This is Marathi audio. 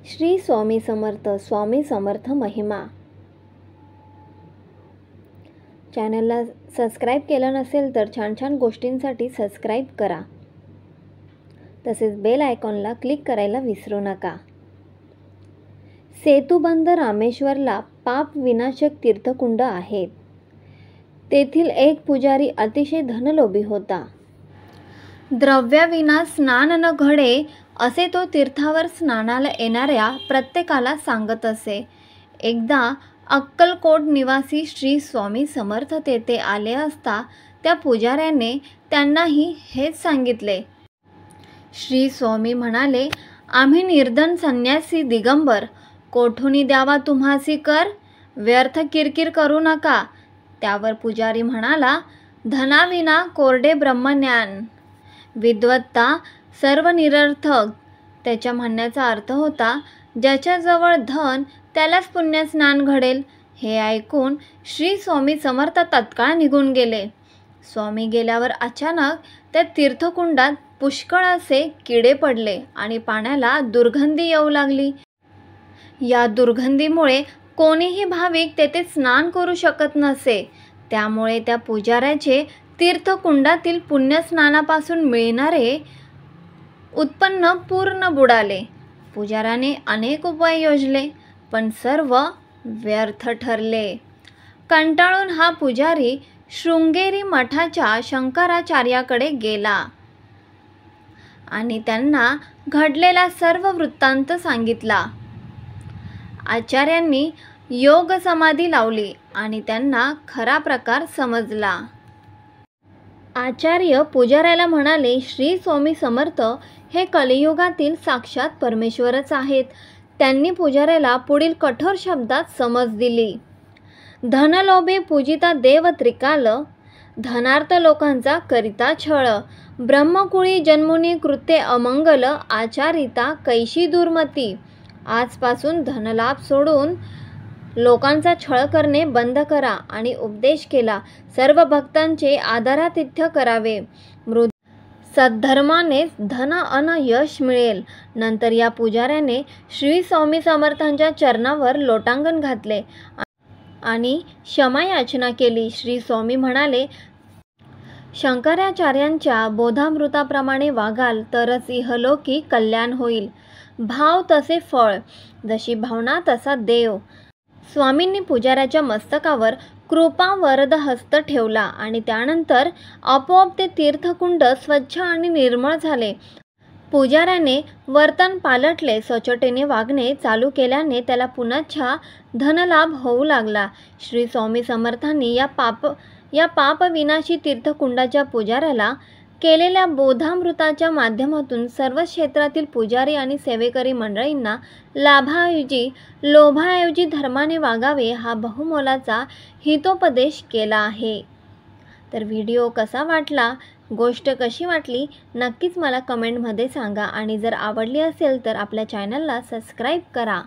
श्री स्वामी समर्थ, स्वामी समर्थ महिमा। चॅनलला सबस्क्राईब केलं नसेल तर छान छान गोष्टींसाठी सबस्क्राईब करा, तसेच बेल आयकॉनला क्लिक करायला विसरू नका। सेतुबंध रामेश्वरला पाप विनाशक तीर्थकुंड आहेत। तेथील एक पुजारी अतिशय धनलोभी होता। द्रव्याविना स्नान न घडे असे तो तीर्थावर स्नानाला येणाऱ्या प्रत्येकाला सांगत असे। एकदा अक्कलकोट निवासी श्री स्वामी समर्थ तेथे आले असता त्या पुजाऱ्याने त्यांनाही हेच सांगितले। श्री स्वामी म्हणाले, आम्ही निर्धन संन्यासी दिगंबर, कोठुनी द्यावा तुम्हासी कर, व्यर्थ किरकिर करू नका। त्यावर पुजारी म्हणाला, धनाविना कोरडे ब्रह्मज्ञान, विद्वत्ता सर्व निरर्थक। त्याच्या म्हणण्याचा अर्थ होता, ज्याच्याजवळ धन त्यालाच पुण्यस्नान घडेल। हे ऐकून श्री स्वामी समर्थ तत्काळ निघून गेले। स्वामी गेल्यावर अचानक त्या तीर्थकुंडात पुष्कळ असे किडे पडले आणि पाण्याला दुर्गंधी येऊ लागली। या दुर्गंधीमुळे कोणीही भाविक तेथे स्नान करू शकत नसे। त्यामुळे त्या पुजाऱ्याचे तीर्थकुंडातील पुण्यस्नानापासून मिळणारे उत्पन्न पूर्ण बुडाले। पुजाऱ्याने अनेक उपाय योजले, पण सर्व व्यर्थ ठरले। कंटाळून हा पुजारी शृंगेरी मठाच्या शंकराचार्याकडे गेला आणि त्यांना घडलेला सर्व वृत्तांत सांगितला। आचार्यांनी योग समाधी लावली आणि त्यांना खरा प्रकार समजला। आचार्य पुजाऱ्याला म्हणाले, श्री स्वामी समर्थ हे कलियुगातील साक्षात परमेश्वरच आहेत। त्यांनी पुजाऱ्याला पुढील कठोर शब्दात समज दिली। धनलोभे पूजिता देव त्रिकाल, धनार्थ लोकांचा करिता छळ, ब्रह्मकुळी जन्मुनी कृत्ये अमंगल, आचारिता कैशी दुर्मती। आजपासून धनलाभ सोडून लोकांचा छळ करणे बंद करा आणि उपदेश केला। सर्व भक्तांचे आदरातिथ्य करावे। सद्धर्मानेच धन अन यश मिळेल। नंतर या पुजाऱ्याने श्री स्वामी समर्थांच्या चरणावर लोटांगण घातले आणि क्षमायाचना केली। श्री स्वामी म्हणाले, शंकराचार्यांच्या बोधामृताप्रमाणे वागाल तरच इहलोकी कल्याण होईल। भाव तसे फळ, जशी भावना तसा देव। स्वामींनी पुजाऱ्याच्या मस्तकावर कृपा वरद हस्त ठेवला आणि त्यानंतर आपोआप ते तीर्थकुंड स्वच्छ आणि निर्मळ झाले। पुजाऱ्याने वर्तन पालटले, स्वच्छतेने वागणे चालू केल्याने त्याला पुनश्च धनलाभ होऊ लागला। श्री स्वामी समर्थांनी या पापविनाशी तीर्थकुंडाच्या पुजाऱ्याला केलेल्या बोधामृताच्या माध्यमातून सर्व क्षेत्रातील पुजारी आणि सेवेकरी मंडळींना लोभाऐवजी धर्माने वागावे हा बहुमोलाचा हितोपदेश केला आहे। तर व्हिडिओ कसा वाटला, गोष्ट कशी वाटली, नक्कीच मला कमेंटमध्ये सांगा आणि जर आवडली असेल तर आपल्या चॅनलला सबस्क्राईब करा।